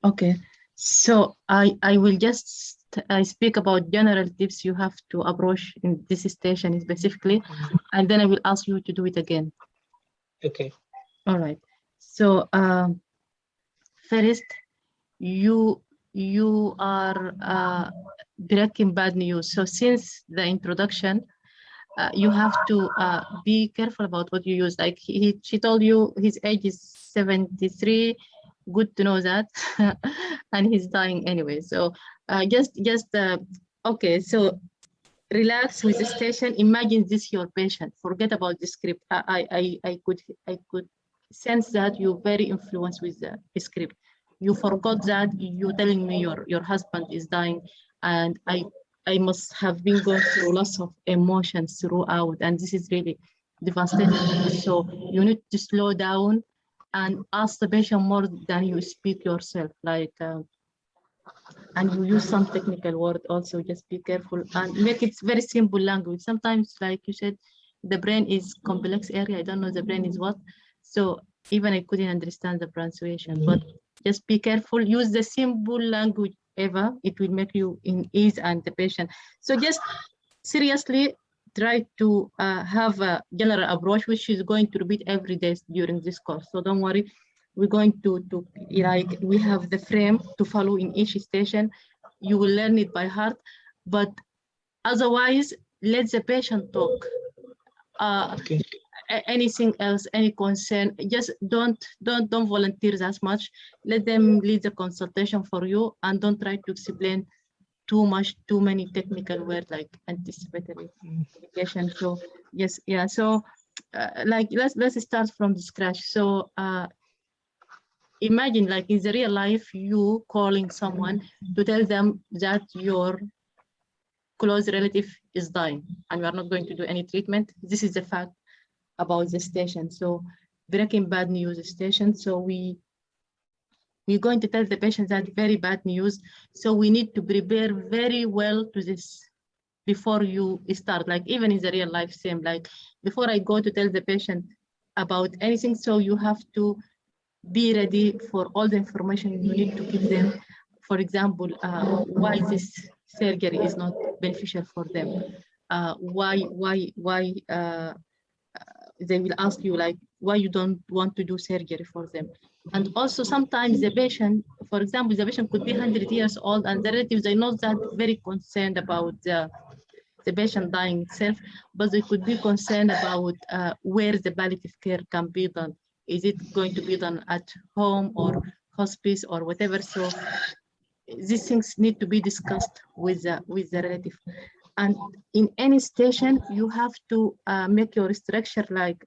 Okay, so I will just speak about general tips you have to approach in this station specifically, and then I will ask you to do it again. Okay. All right. So first, you are breaking bad news. So since the introduction, you have to be careful about what you use. Like she told you his age is 73. Good to know that, and he's dying anyway. So okay. So relax with the station. Imagine this your patient. Forget about the script. I could sense that you're very influenced with the script. You forgot that you're telling me your husband is dying, and I must have been going through lots of emotions throughout, and this is really devastating. So you need to slow down and ask the patient more than you speak yourself. Like and you use some technical word also, just be careful and make it very simple language. Sometimes, like you said, the brain is complex area. I don't know the brain is what. So even I couldn't understand the pronunciation, but just be careful, use the simple language ever. It will make you in ease and the patient. So just seriously try to have a general approach, which is going to repeat every day during this course. So don't worry. We're going to like, we have the frame to follow in each station. You will learn it by heart, but otherwise let the patient talk. Okay. Anything else, any concern, just don't volunteer as much. Let them lead the consultation for you, and don't try to explain too many technical words like anticipatory communication. So yes, yeah. So like let's start from the scratch. So imagine, like in the real life, you calling someone to tell them that your close relative is dying and you are not going to do any treatment. This is the fact about the station. So breaking bad news station. So we're going to tell the patient that very bad news. So we need to prepare very well to this before you start, like even in the real life, same, like before I go to tell the patient about anything. So you have to be ready for all the information you need to give them. For example, why this surgery is not beneficial for them. Why they will ask you like why you don't want to do surgery for them. And also sometimes the patient, for example, the patient could be 100 years old and the relatives are not that very concerned about the patient dying itself, but they could be concerned about where the palliative care can be done. Is it going to be done at home or hospice or whatever? So these things need to be discussed with the relative. And in any station, you have to make your structure like,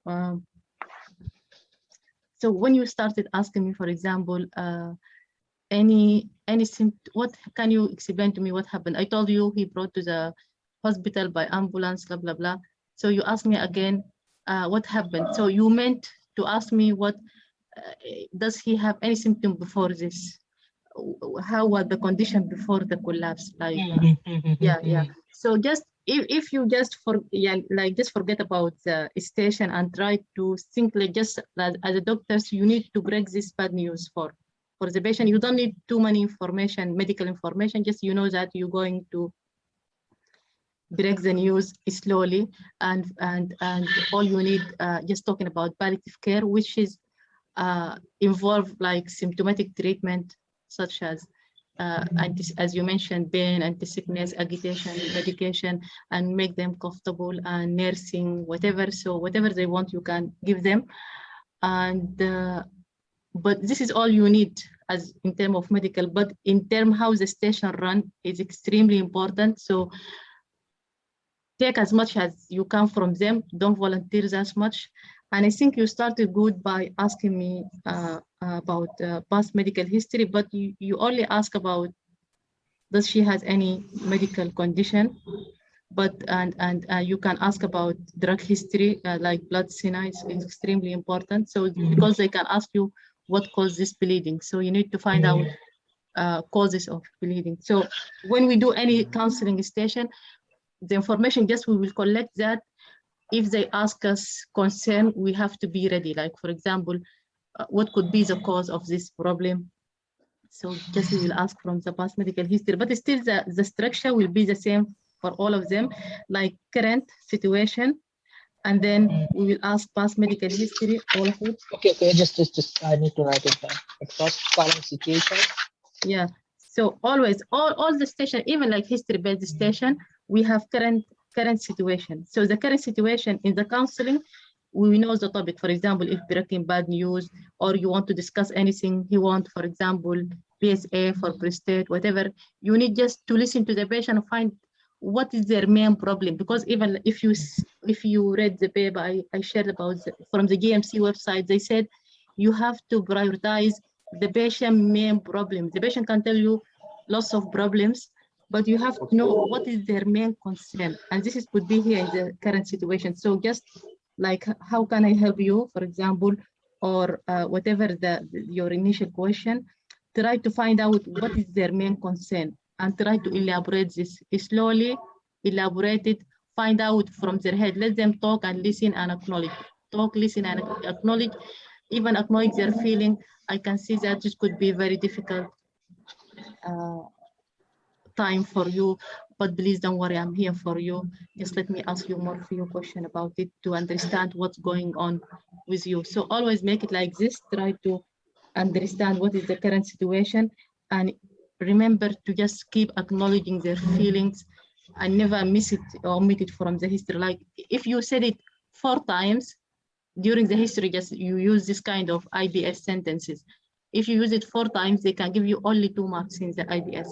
so when you started asking me, for example, what can you explain to me what happened? I told you he brought to the hospital by ambulance, blah, blah, blah. So you asked me again, what happened? So you meant to ask me what, does he have any symptom before this? How was the condition before the collapse? Like, yeah. So just if you just just forget about the station and try to think like just as a doctor, you need to break this bad news for the patient. You don't need too many information, medical information. Just you know that you're going to break the news slowly, and all you need just talking about palliative care, which is involve like symptomatic treatment such as as you mentioned, pain, anti-sickness, agitation, medication, and make them comfortable, and nursing, whatever. So whatever they want, you can give them. And but this is all you need as in terms of medical. But in terms how the station run is extremely important. So take as much as you can from them. Don't volunteer as much. And I think you started good by asking me about past medical history, but you only ask about does she has any medical condition, but and you can ask about drug history, like blood thinner is extremely important. So because they can ask you what caused this bleeding, so you need to find out causes of bleeding. So when we do any counseling station, the information just we will collect that. If they ask us concern, we have to be ready. Like, for example, what could be the cause of this problem. So just we will ask from the past medical history, but still the structure will be the same for all of them, like current situation, and then we will ask past medical history, all of it. Okay, just I need to write it down. At first, current situation. Yeah. So always, all the station, even like history-based station, we have current situation. So the current situation in the counseling, we know the topic. For example, if breaking bad news, or you want to discuss anything you want, for example, PSA for prostate, whatever, you need just to listen to the patient and find what is their main problem. Because even if you read the paper I shared about from the GMC website, they said you have to prioritize the patient main problem. The patient can tell you lots of problems, but you have to know what is their main concern. And this could be here in the current situation. So just like, how can I help you, for example, or whatever your initial question, try to find out what is their main concern and try to elaborate this slowly, elaborate it, find out from their head. Let them talk and listen and acknowledge. Talk, listen, and acknowledge, even acknowledge their feeling. I can see that this could be very difficult time for you, but please don't worry, I'm here for you. Just let me ask you more few questions about it to understand what's going on with you. So always make it like this, try to understand what is the current situation, and remember to just keep acknowledging their feelings and never miss it or omit it from the history. Like if you said it 4 times during the history, just you use this kind of IBS sentences. If you use it 4 times, they can give you only 2 marks in the IBS.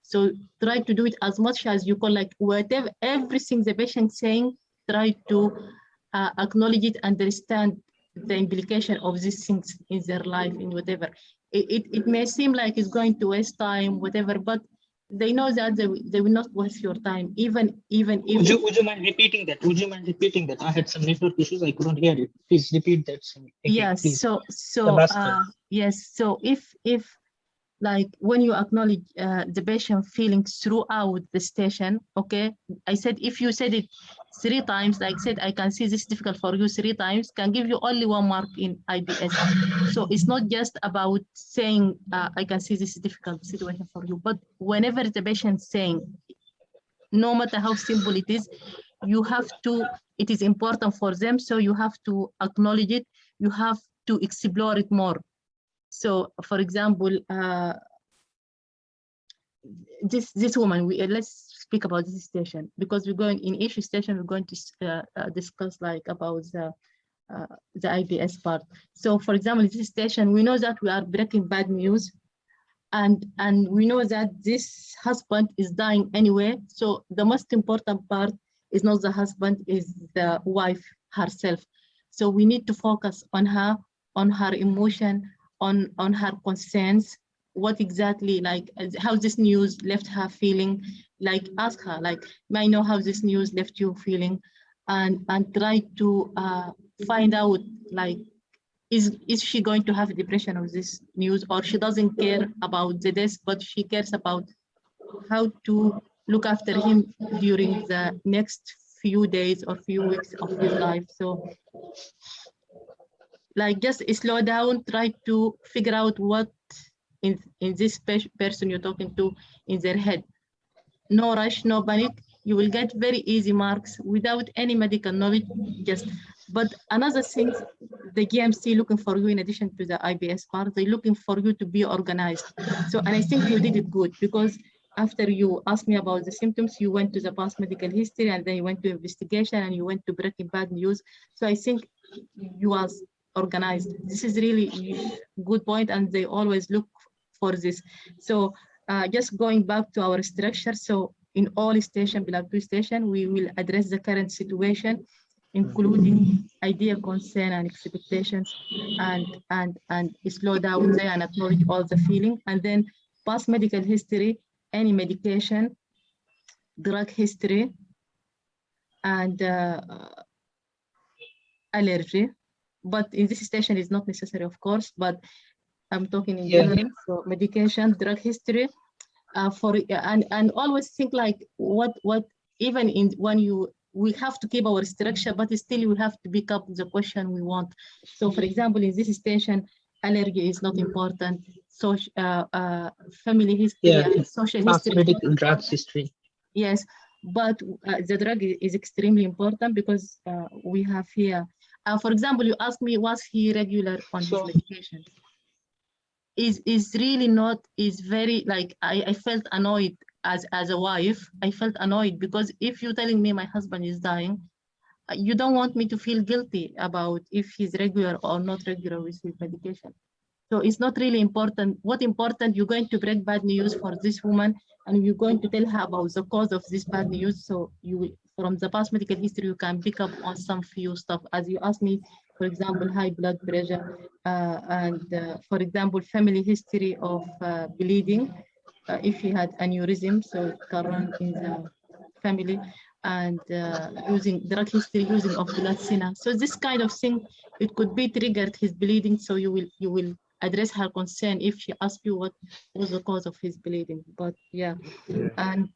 So try to do it as much as you can, like whatever, everything the patient saying, try to acknowledge it, understand the implication of these things in their life, in whatever. It may seem like it's going to waste time, whatever, but they know that they will not waste your time, even if... Would you mind repeating that? Would you mind repeating that? I had some network issues, I couldn't hear it. Please repeat that. Yes, please. so yes, so if like when you acknowledge the patient feeling throughout the station, okay, I said if you said it 3 times, like said, I can see this is difficult for you 3 times, can give you only 1 mark in IBS. So it's not just about saying, I can see this is difficult situation for you, but whenever the patient saying, no matter how simple it is, you have to, it is important for them, so you have to acknowledge it, you have to explore it more. So, for example, this woman, let's speak about this station, because we're going, in each station, we're going to discuss like about the IBS part. So, for example, in this station, we know that we are breaking bad news, and we know that this husband is dying anyway. So the most important part is not the husband, is the wife herself. So we need to focus on her emotion, on her concerns, what exactly, like how this news left her feeling, like ask her, like, may I know how this news left you feeling, and try to find out, like, is she going to have depression of this news, or she doesn't care about the death, but she cares about how to look after him during the next few days or few weeks of his life. So like just slow down, try to figure out what in this person you're talking to in their head. No rush, no panic. You will get very easy marks without any medical knowledge. Just, but another thing, the GMC looking for you in addition to the IBS part, they're looking for you to be organized. So, and I think you did it good, because after you asked me about the symptoms, you went to the past medical history, and then you went to investigation, and you went to breaking bad news. So I think you was organized. This is really good point, and they always look for this. So just going back to our structure. So in all station, PLAB2 station, we will address the current situation, including idea, concern, and expectations, and slow down there and acknowledge all the feeling. And then past medical history, any medication, drug history, and allergy. But in this station is not necessary, of course, but I'm talking in general. So medication, drug history, and always think like what even in when we have to keep our structure, but still we have to pick up the question we want. So for example, in this station, allergy is not important. Social, family history, Yeah, and social history. analytic drugs history. Yes, but the drug is extremely important because we have here, for example, you asked me, was he regular on his So medication? Is really not, is very, like, I felt annoyed as a wife. I felt annoyed because if you're telling me my husband is dying, you don't want me to feel guilty about if he's regular or not regular with his medication. So it's not really important. What important, you're going to break bad news for this woman, and you're going to tell her about the cause of this bad news. So you will, from the past medical history, you can pick up on some few stuff. As you asked me, for example, high blood pressure, and for example, family history of bleeding. If he had aneurysm, so it can run in the family, and using drug history, using of blood thinner. So this kind of thing, it could be triggered his bleeding. So you will address her concern if she asks you what was the cause of his bleeding. But yeah, and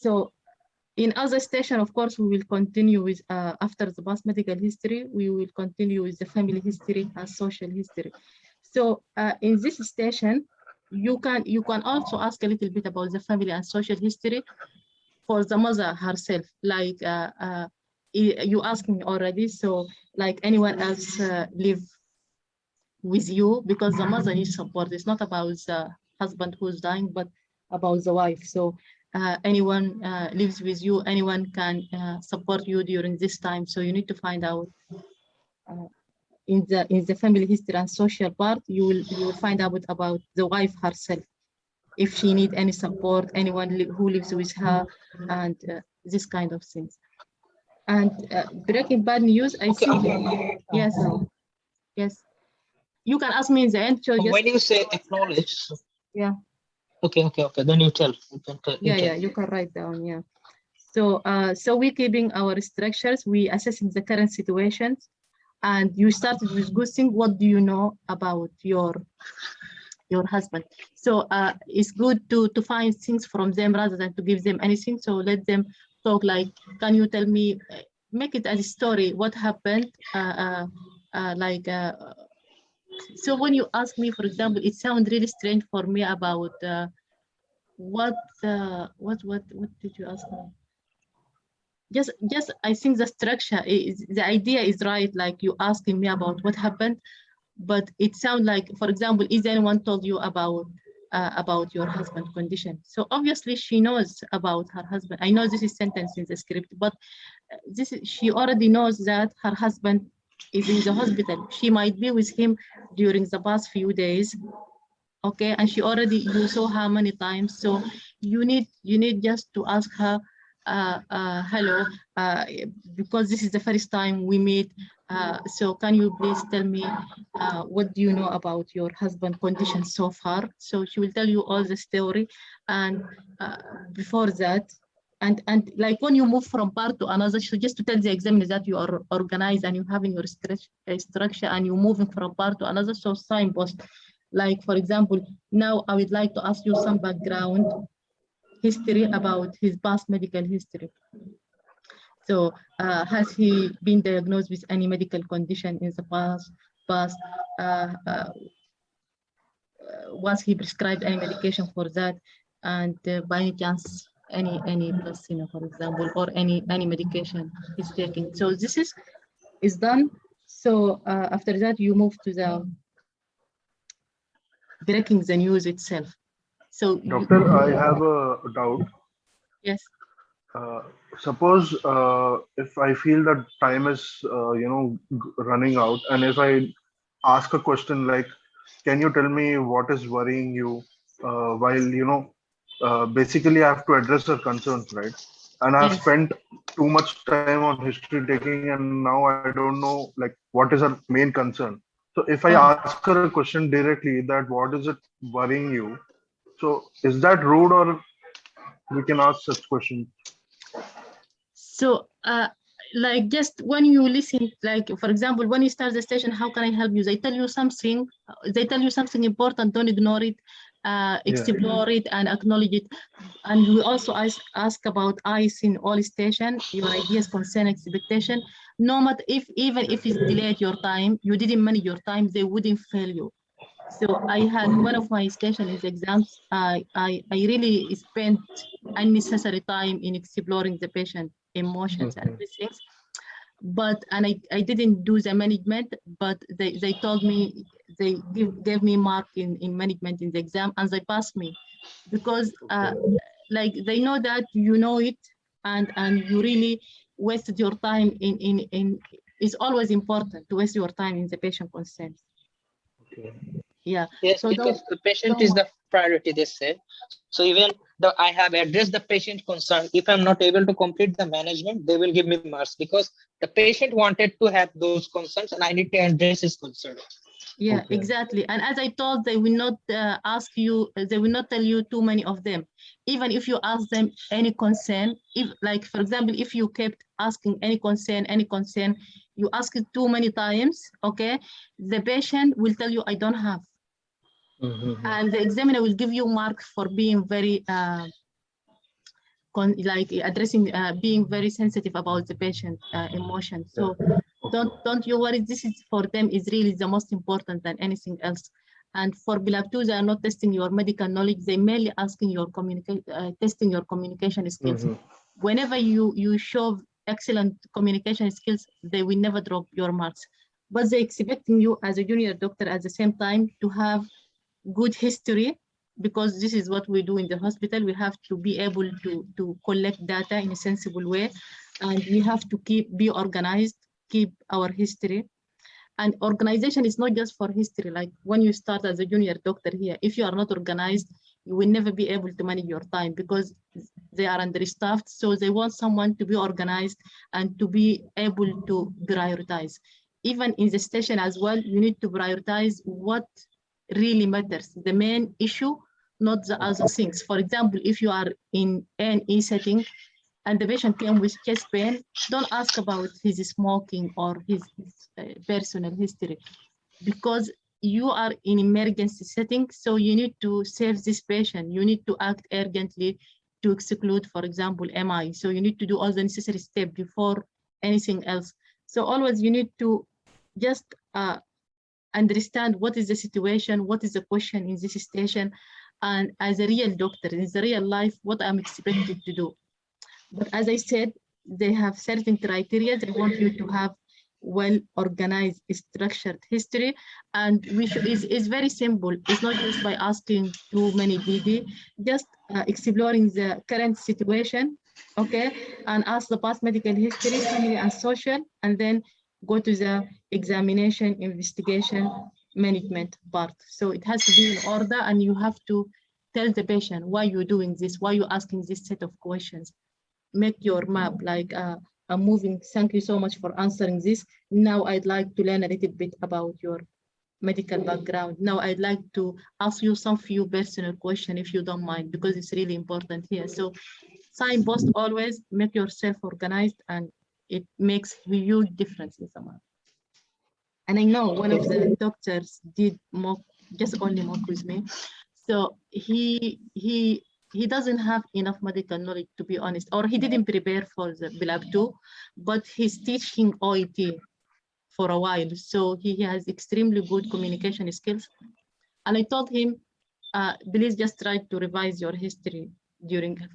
so in other station, of course, we will continue with, after the past medical history, we will continue with the family history and social history. So in this station, you can also ask a little bit about the family and social history for the mother herself. Like you asked me already, so like anyone else live with you, because the mother needs support. It's not about the husband who's dying, but about the wife. So anyone lives with you, anyone can support you during this time. So you need to find out in the family history and social part, you will find out about the wife herself, if she need any support, anyone who lives with her, and this kind of things. And breaking bad news, I okay, see. Yes, yes. You can ask me in the end. So just, when you say acknowledge, yeah. Okay. Then you tell. Yeah, you can write down. Yeah. So, so we keeping our structures. We assessing the current situations, and you started with good thing. What do you know about your husband? So it's good to find things from them rather than to give them anything. So let them talk. Like, can you tell me? Make it as a story. What happened? So when you ask me, for example, it sounds really strange for me about what did you ask me? Just I think the structure is, the idea is right. Like, you asking me about what happened, but it sounds like, for example, is anyone told you about your husband's condition? So obviously she knows about her husband. I know this is sentence in the script, but she already knows that her husband is in the hospital. She might be with him during the past few days. Okay, and you saw her many times. So you need just to ask her, hello, because this is the first time we meet. So can you please tell me what do you know about your husband's condition so far? So she will tell you all the story, and before that, and like when you move from part to another, so just to tell the examiner that you are organized and you having your structure and you're moving from part to another. So signpost. Like, for example, now I would like to ask you some background history about his past medical history. So has he been diagnosed with any medical condition in the past? Was he prescribed any medication for that? And by any chance, any placebo, for example, or any medication he's taking. So this is done. So after that, you move to the breaking the news itself. So Doctor, I have a doubt. yes. Suppose if I feel that time is running out, and if I ask a question like, can you tell me what is worrying you, while basically I have to address her concerns, right? And I've Yes. spent too much time on history taking, and now I don't know like what is her main concern. So if I ask her a question directly that what is it worrying you, so is that rude, or we can ask such questions? So like, just when you listen, like, for example, when you start the station, how can I help you? They tell you something important, don't ignore it, explore it and acknowledge it. And we also ask about ICE in all stations, your ideas, concern, expectation. no matter even if it's delayed your time, you didn't manage your time, they wouldn't fail you. So I had one of my stations exams. I really spent unnecessary time in exploring the patient emotions and these things. But I didn't do the management, but they told me they gave me mark in management in the exam, and they passed me because like they know that you know it, and you really wasted your time in it's always important to waste your time in the patient consent. Okay. Yeah. Yes, So because the patient don't is the priority, they say. So even though I have addressed the patient concern, if I'm not able to complete the management, they will give me marks because the patient wanted to have those concerns and I need to address his concern. Yeah, Okay. exactly. And as I told, they will not ask you, they will not tell you too many of them. Even if you ask them any concern, if like, for example, if you kept asking any concern, you ask it too many times, okay, the patient will tell you, I don't have. And the examiner will give you marks for being very, like addressing, being very sensitive about the patient emotion. So don't you worry, this is for them is really the most important than anything else. And for PLAB2, they are not testing your medical knowledge, they mainly asking your testing your communication skills. Whenever you show excellent communication skills, they will never drop your marks. But they're expecting you as a junior doctor at the same time to have good history, because this is what we do in the hospital. We have to be able to collect data in a sensible way, and we have to be organized, keep our history. And organization is not just for history. Like when you start as a junior doctor here, if you are not organized, you will never be able to manage your time because they are understaffed. So they want someone to be organized and to be able to prioritize. Even in the station as well, you need to prioritize what really matters, the main issue, not the other things. For example, if you are in an E setting and the patient came with chest pain, don't ask about his smoking or his personal history, because you are in emergency setting, so you need to save this patient. You need to act urgently to exclude, for example, MI. So you need to do all the necessary steps before anything else. So always you need to just understand what is the situation, what is the question in this station, and as a real doctor, in the real life, what I'm expected to do. But as I said, they have certain criteria. They want you to have well-organized, structured history. And it's very simple. It's not just by asking too many DD, just exploring the current situation, okay? And ask the past medical history, family and social, and then go to the examination, investigation, management part. So it has to be in order, and you have to tell the patient why you're doing this, why you're asking this set of questions. Make your map like I'm moving. Thank you so much for answering this. Now I'd like to learn a little bit about your medical background. Now I'd like to ask you some few personal questions if you don't mind, because it's really important here. So signpost, always make yourself organized, and it makes a huge difference in someone. And I know one of the doctors did mock, just only mock with me. So he doesn't have enough medical knowledge, to be honest, or he didn't prepare for the PLAB2, but he's teaching OIT for a while. So he has extremely good communication skills. And I told him, please just try to revise your history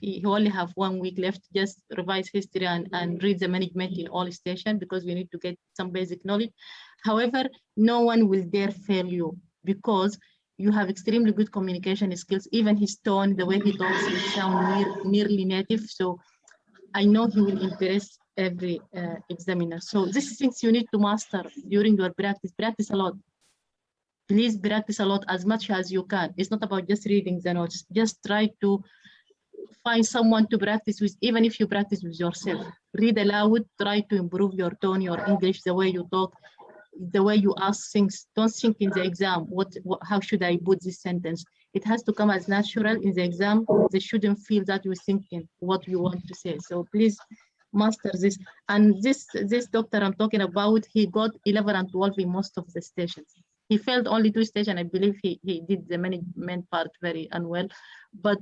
he only have 1 week left, just revise history and read the management in all stations, because we need to get some basic knowledge. However, no one will dare fail you, because you have extremely good communication skills. Even his tone, the way he talks, will sound nearly native. So I know he will impress every examiner. So these things you need to master during your practice. Practice a lot. Please practice a lot, as much as you can. It's not about just reading the notes. Just try to find someone to practice with, even if you practice with yourself. Read aloud, try to improve your tone, your English, the way you talk, the way you ask things. Don't think in the exam, how should I put this sentence? It has to come as natural in the exam. They shouldn't feel that you're thinking what you want to say. So please master this. And this doctor I'm talking about, he got 11 and 12 in most of the stations. He failed only 2 stations. I believe he did the management part very unwell, but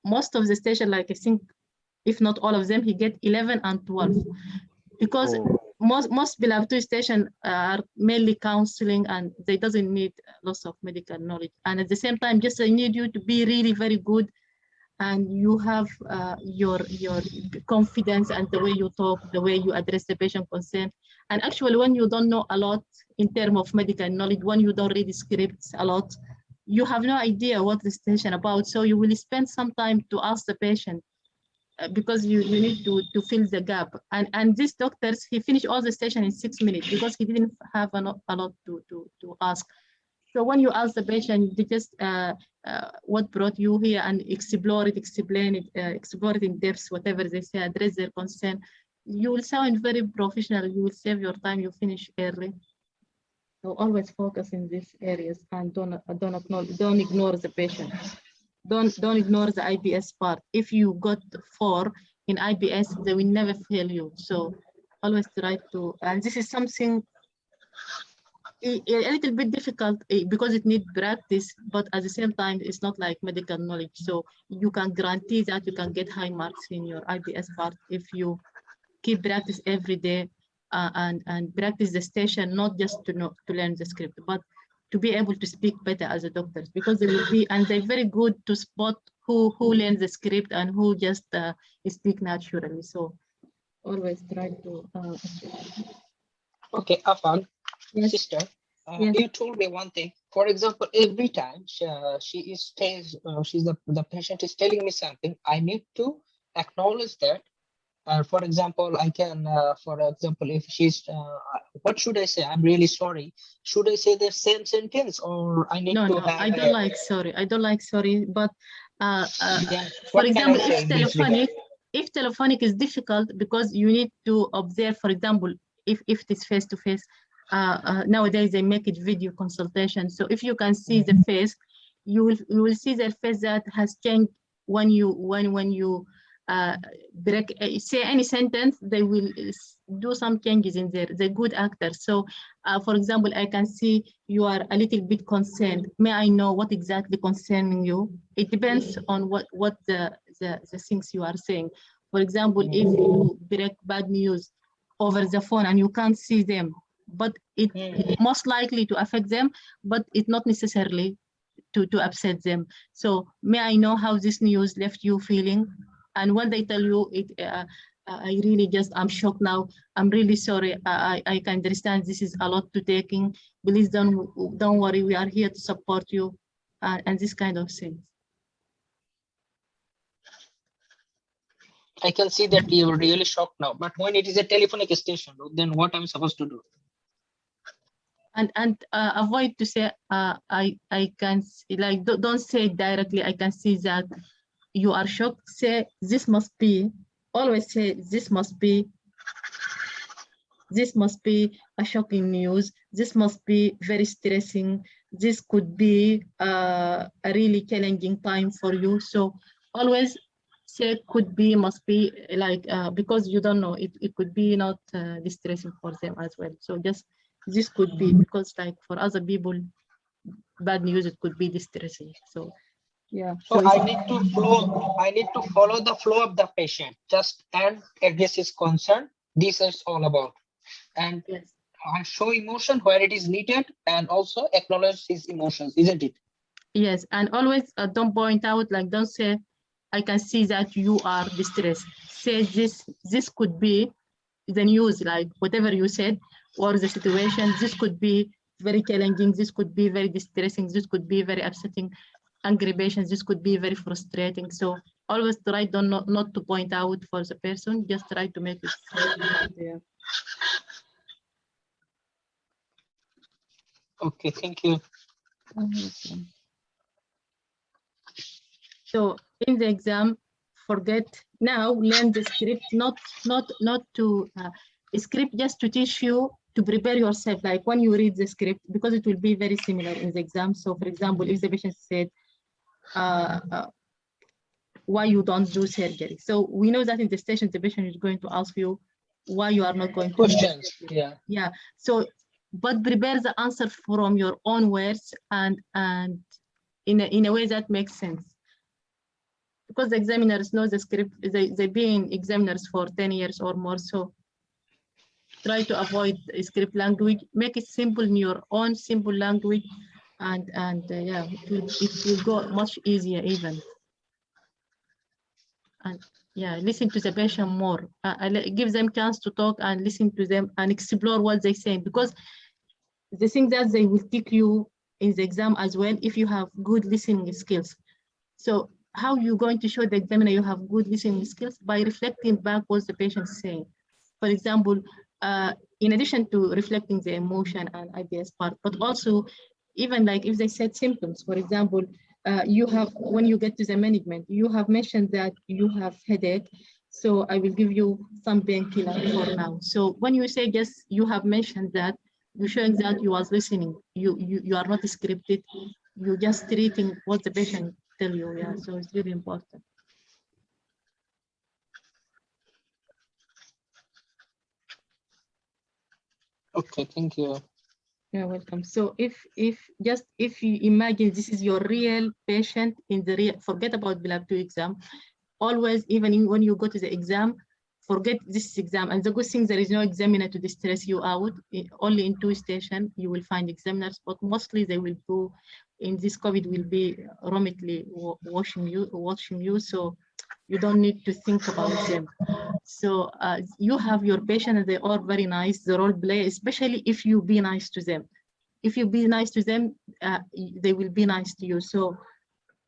most of the station, like I think, if not all of them, he get 11 and 12. Because most PLAB2 stations are mainly counseling, and they doesn't need lots of medical knowledge. And at the same time, just I need you to be really very good, and you have your confidence and the way you talk, the way you address the patient concern. And actually, when you don't know a lot in terms of medical knowledge, when you don't read scripts a lot, you have no idea what the station about. So you will spend some time to ask the patient, because you need to fill the gap. And these doctors, he finished all the station in 6 minutes because he didn't have a lot to ask. So when you ask the patient, they just what brought you here, and explore it, explain it, explore it in depth, whatever they say, address their concern. You will sound very professional. You will save your time. You finish early. So always focus in these areas, and don't ignore the patient. Don't ignore the IBS part. If you got 4 in IBS, they will never fail you. So always try to, and this is something a little bit difficult because it needs practice, but at the same time, it's not like medical knowledge. So you can guarantee that you can get high marks in your IBS part if you keep practice every day, and practice the station, not just to learn the script, but to be able to speak better as a doctor, because they will be, and they're very good to spot who learns the script and who just speak naturally. So always try to. Okay, Afan, Yes. sister, Yes. you told me one thing. For example, every time she's the patient is telling me something, I need to acknowledge that. For example, I can, for example, if she's, what should I say? I'm really sorry. Should I say the same sentence, or I need No, to no, have? I don't like sorry. I don't like sorry, but Yeah. for What can I example, say in this regard? if telephonic is difficult because you need to observe, for example, if it is face to face, nowadays they make it video consultation. So if you can see the face, you will see the face that has changed when you break say any sentence. They will do some changes in there. They're good actors. So for example, I can see you are a little bit concerned. May I know what exactly concerning you? It depends on what the things you are saying. For example, if you break bad news over the phone and you can't see them, but it most likely to affect them, but it not necessarily to upset them. So may I know how this news left you feeling? And when they tell you it, I really just, I'm shocked now. I'm really sorry. I can understand this is a lot to take in. Please don't worry. We are here to support you, and this kind of things. I can see that you're really shocked now. But when it is a telephonic station, then what I'm supposed to do? And avoid to say I can see, like don't say directly I can see that you are shocked. Say this must be. Always say this must be a shocking news. This must be very stressing. This could be a really challenging time for you. So always say could be, must be, like because you don't know, it could be not distressing for them as well. So just this could be, because like for other people, bad news, it could be distressing. So yeah. So I need to follow the flow of the patient, just and address his concern. This is all about. And yes. I show emotion where it is needed, and also acknowledge his emotions, isn't it? Yes, and always don't point out, like don't say, I can see that you are distressed. Say this could be the news, like whatever you said, or the situation. This could be very challenging. This could be very distressing. This could be very upsetting. Angry patients. This could be very frustrating. So always try not to point out for the person. Just try to make it clear. Okay, thank you. So in the exam, forget now, learn the script, not to script just to teach you to prepare yourself, like when you read the script, because it will be very similar in the exam. So for example, if the patient said, why you don't do surgery? So we know that in the station, the patient is going to ask you why you are not going to questions. Yeah. So, but prepare the answer from your own words and in a way that makes sense. Because the examiners know the script, they've been examiners for 10 years or more. So try to avoid script language, make it simple in your own simple language, and yeah, it will go much easier even. And yeah, listen to the patient more. Give them chance to talk and listen to them and explore what they say, because the thing that they will teach you in the exam as well if you have good listening skills. So how you going to show the examiner you have good listening skills? By reflecting back what the patient is saying. For example, in addition to reflecting the emotion and ideas part, but also even like if they said symptoms, for example, you have, when you get to the management, you have mentioned that you have headache, so I will give you some painkiller for now. So when you say yes, you have mentioned that, you're showing that you was listening. You are not scripted. You're just treating what the patient tell you. Yeah, so it's really important. Okay, thank you. You're welcome. So if you imagine this is your real patient in the real, forget about PLAB2 exam. Always, even when you go to the exam, forget this exam. And the good thing, there is no examiner to distress you out. Only in 2 stations you will find examiners, but mostly they will go in this COVID will be remotely watching you. So you don't need to think about them. So you have your patient and they are very nice, the role play, especially if you be nice to them. If you be nice to them, they will be nice to you. So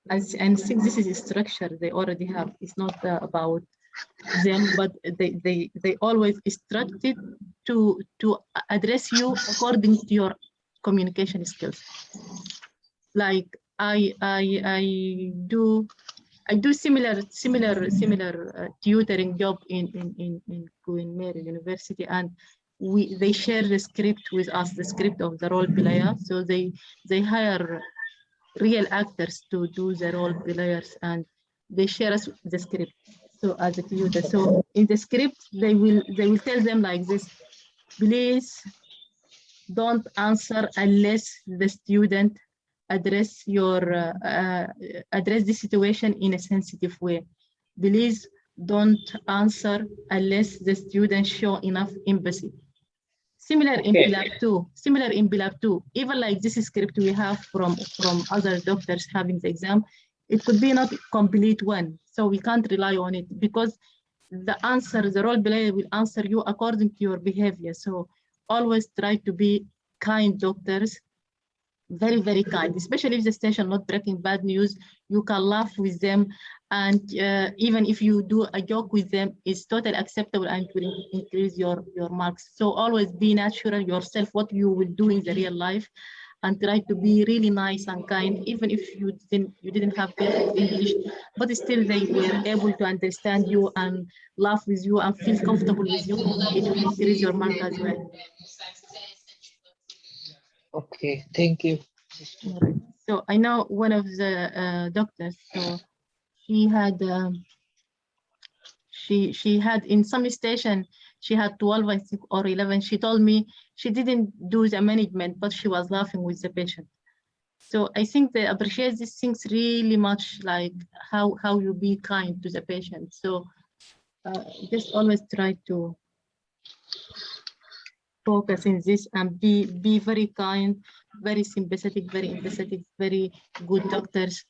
and since this is a structure they already have, it's not about them, but they always instructed to address you according to your communication skills. Like I do similar tutoring job in Queen Mary University, and they share the script with us, the script of the role player. So they hire real actors to do the role players, and they share us the script. So as a tutor, so in the script they will tell them like this: please don't answer unless the student address the situation in a sensitive way. Please don't answer unless the student show enough empathy. Similar in PLAB2, even like this script we have from other doctors having the exam, it could be not complete one. So we can't rely on it, because the role player will answer you according to your behavior. So always try to be kind doctors, very, very kind, especially if the station not breaking bad news, you can laugh with them. And even if you do a joke with them, it's totally acceptable and will increase your marks. So always be natural yourself, what you will do in the real life, and try to be really nice and kind, even if you didn't have perfect English, but still they were able to understand you and laugh with you and feel comfortable with you. It will increase your mark as well. Okay, thank you. All right. So I know one of the doctors, so she had she had in some station, she had 12, I think, or 11. She told me she didn't do the management, but she was laughing with the patient. So I think they appreciate these things really much, like how you be kind to the patient. So just always try to focus in this and be very kind, very sympathetic, very empathetic, very good doctors.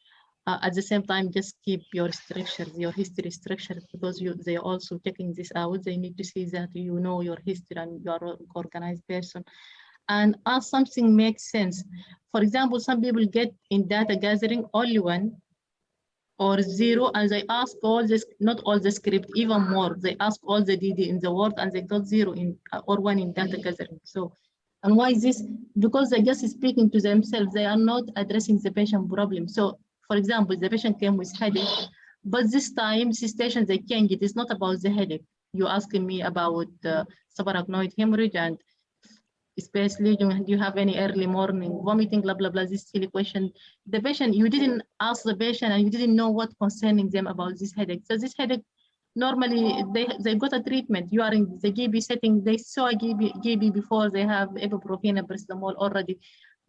At the same time, just keep your structure, your history structure, because they are also checking this out. They need to see that you know your history and you are an organized person. And as something makes sense. For example, some people get in data gathering only 1 or 0, and they ask all this, not all the script, even more. They ask all the DD in the word and they got 0 in or 1 in data gathering. So, and why is this? Because they're just speaking to themselves. They are not addressing the patient problem. So, for example, the patient came with headache, but this time, this station they change it. It's not about the headache. You're asking me about subarachnoid hemorrhage, and especially do you have any early morning vomiting, blah, blah, blah, this silly question. The patient, you didn't ask the patient and you didn't know what concerning them about this headache. So this headache, normally they got a treatment. You are in the GB setting, they saw a GB before, they have ibuprofen and paracetamol already.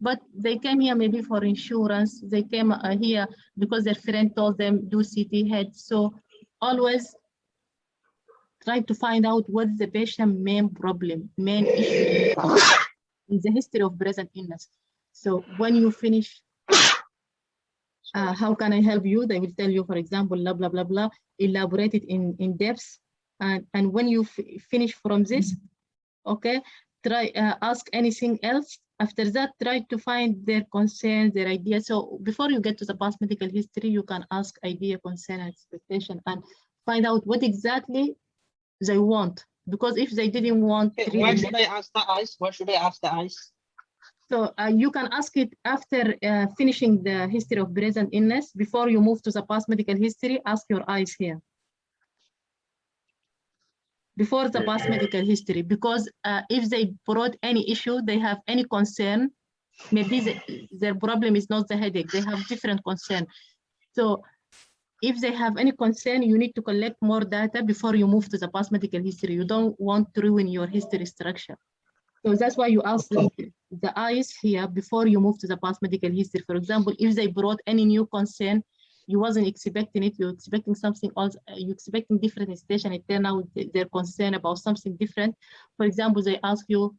But they came here maybe for insurance. They came here because their friend told them do CT head. So always try to find out what is the patient main problem, main issue in the history of present illness. So when you finish, how can I help you? They will tell you, for example, blah, blah, blah, blah, elaborate it in depth. And when you finish from this, okay, try ask anything else. After that, try to find their concern, their idea. So before you get to the past medical history, you can ask idea, concern, and expectation, and find out what exactly they want. Because if they didn't want, What should I ask the eyes? What should I ask the eyes? so you can ask it after finishing the history of present illness. Before you move to the past medical history, ask your eyes here. Before the past medical history, because if they brought any issue, they have any concern, maybe their problem is not the headache, they have different concern. So if they have any concern, you need to collect more data before you move to the past medical history. You don't want to ruin your history structure. So that's why you ask the eyes here before you move to the past medical history. For example, if they brought any new concern, you wasn't expecting it, you're expecting something else, you're expecting different station, it turned out they're concerned about something different. For example, they ask you,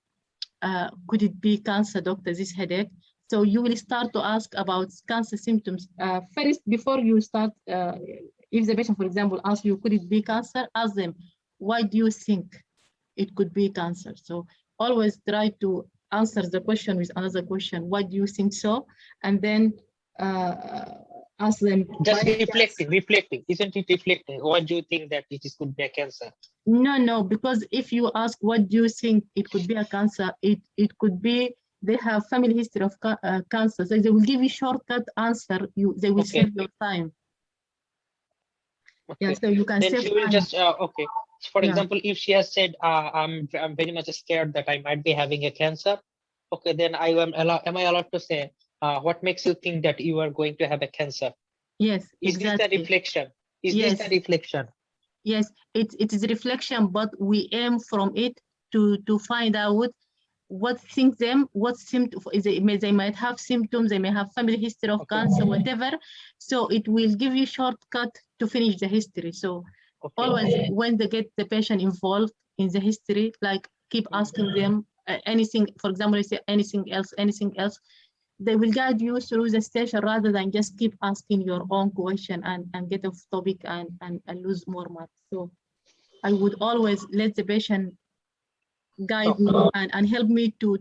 could it be cancer, doctor, this headache? So you will start to ask about cancer symptoms. First, before you start, if the patient, for example, asks you, could it be cancer? Ask them, why do you think it could be cancer? So always try to answer the question with another question. Why do you think so? And then ask them. Just reflecting. Isn't it reflecting? Why do you think that it could be a cancer? No, because if you ask, what do you think it could be a cancer? It could be they have family history of cancer. So they will give you shortcut answer. They will save your time. Okay. Yeah, so you can then save she will time. just okay. For Yeah. example, if she has said, I'm very much scared that I might be having a cancer. Okay, then am I allowed to say, what makes you think that you are going to have a cancer? Yes, Is exactly. this the reflection? Is Yes. this the reflection? Yes, it is a reflection, but we aim from it to find out what symptoms they might have symptoms, they may have family history of cancer, whatever. So it will give you shortcut to finish the history. So always when they get the patient involved in the history, like keep asking them anything, for example, say anything else, they will guide you through the station rather than just keep asking your own question and get off topic and lose more marks. So I would always let the patient guide me and help me to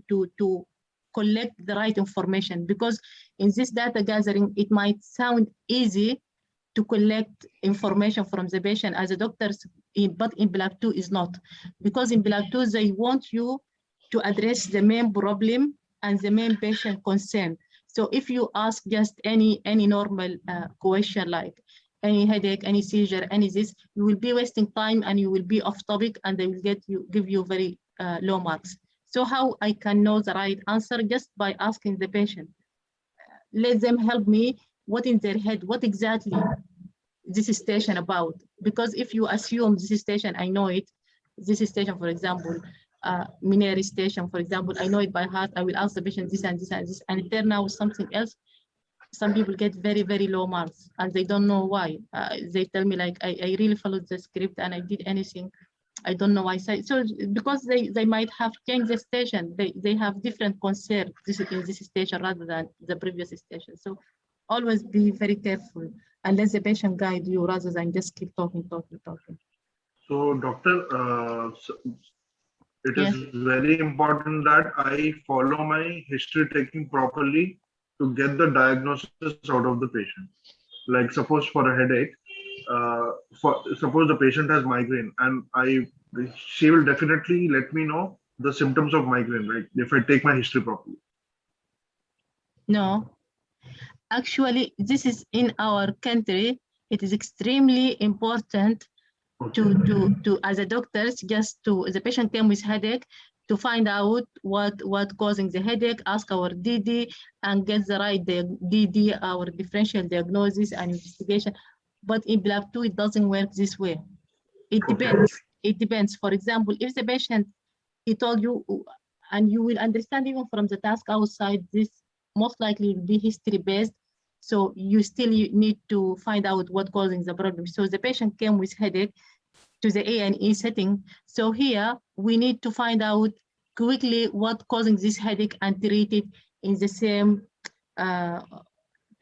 collect the right information, because in this data gathering, it might sound easy to collect information from the patient as a doctor, but in PLAB2 is not, because in PLAB2 they want you to address the main problem and the main patient concern. So if you ask just any normal question like any headache, any seizure, any this, you will be wasting time and you will be off topic, and they will give you very low marks. So how I can know the right answer? Just by asking the patient. Let them help me. What in their head? What exactly this station about? Because if you assume this station, I know it. This station, for example, Mineri station, for example, I know it by heart. I will ask the patient this and this and this, and it turn out something else. Some people get very, very low marks and they don't know why. They tell me like, I really followed the script and I did anything. I don't know why. So because they might have changed the station, they have different concerns in this station rather than the previous station. So always be very careful and let the patient guide you rather than just keep talking. So, doctor, it is very important that I follow my history taking properly to get the diagnosis out of the patient. Like suppose for a headache, suppose the patient has migraine, and she will definitely let me know the symptoms of migraine, right? If I take my history properly. No, actually, this is in our country. It is extremely important to as a doctors, just to the patient came with headache, to find out what causing the headache, ask our DD and get the right DD, our differential diagnosis and investigation. But in PLAB2, it doesn't work this way. It depends. It depends. For example, if the patient, he told you, and you will understand even from the task outside, this most likely will be history based. So you still need to find out what causing the problem. So the patient came with headache. to the A&E setting. So here we need to find out quickly what causing this headache and treat it in the same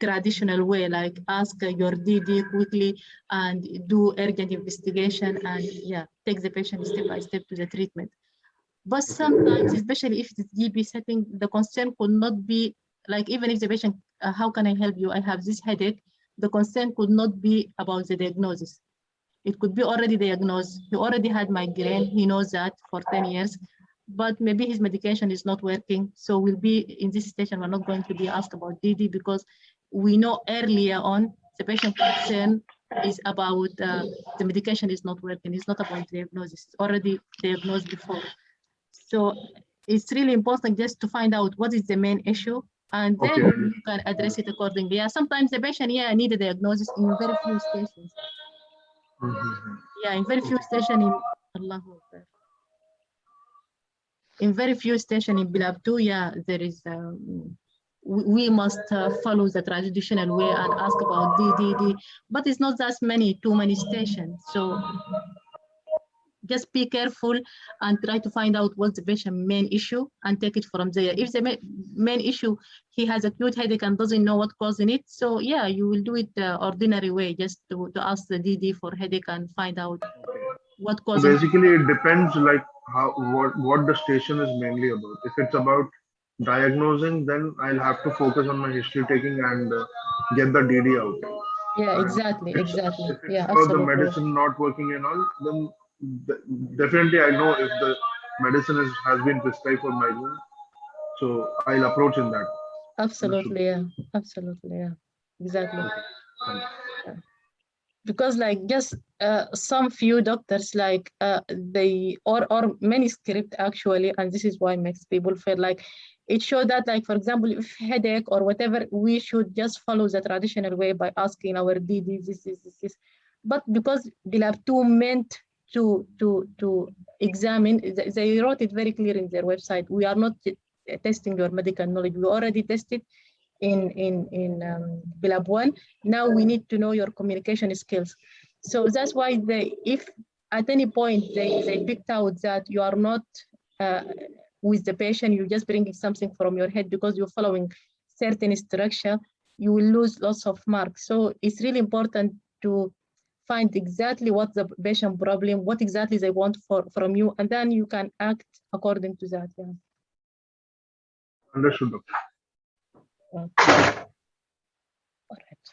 traditional way, like ask your DD quickly and do urgent investigation and yeah, take the patient step by step to the treatment. But sometimes, especially if it's GP setting, the concern could not be like, even if the patient, how can I help you? I have this headache. The concern could not be about the diagnosis. It could be already diagnosed. He already had migraine. He knows that for 10 years, but maybe his medication is not working. So we'll be in this station. We're not going to be asked about DD because we know earlier on the patient concern is about the medication is not working. It's not about diagnosis. It's already diagnosed before. So it's really important just to find out what is the main issue, and then you can address it accordingly. Yeah, sometimes the patient, need a diagnosis in very few stations. Yeah, in very few stations in very few stations in PLAB2, yeah, there is, we must follow the traditional way and ask about DDD, but it's not that many, too many stations. So just be careful and try to find out what's the patient main issue and take it from there. If the main issue, he has acute headache and doesn't know what causing it, so yeah, you will do it the ordinary way, just to ask the DD for headache and find out what So causing. basically, it depends like what the station is mainly about. If it's about diagnosing, then I'll have to focus on my history taking and get the DD out. Yeah, And exactly. If it's Yeah, about the absolutely. medicine not working and all, then definitely I know if the medicine has been prescribed for migraine, so I'll approach in that. Understood. Absolutely, yeah. Absolutely, yeah. Exactly. Okay. Thank you. Yeah. Because like just some few doctors like they or many script actually, and this is why makes people feel like it showed that, like, for example, if headache or whatever, we should just follow the traditional way by asking our DD this. But because PLAB2 meant to examine, they wrote it very clear in their website. We are not testing your medical knowledge. We already tested in PLAB1. Now we need to know your communication skills. So that's why if at any point they picked out that you are not with the patient, you're just bringing something from your head because you're following certain structure, you will lose lots of marks. So it's really important to find exactly what the patient problem, what exactly they want from you, and then you can act according to that. Yeah. Understood, doctor. Okay. All right.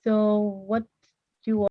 So what do you want?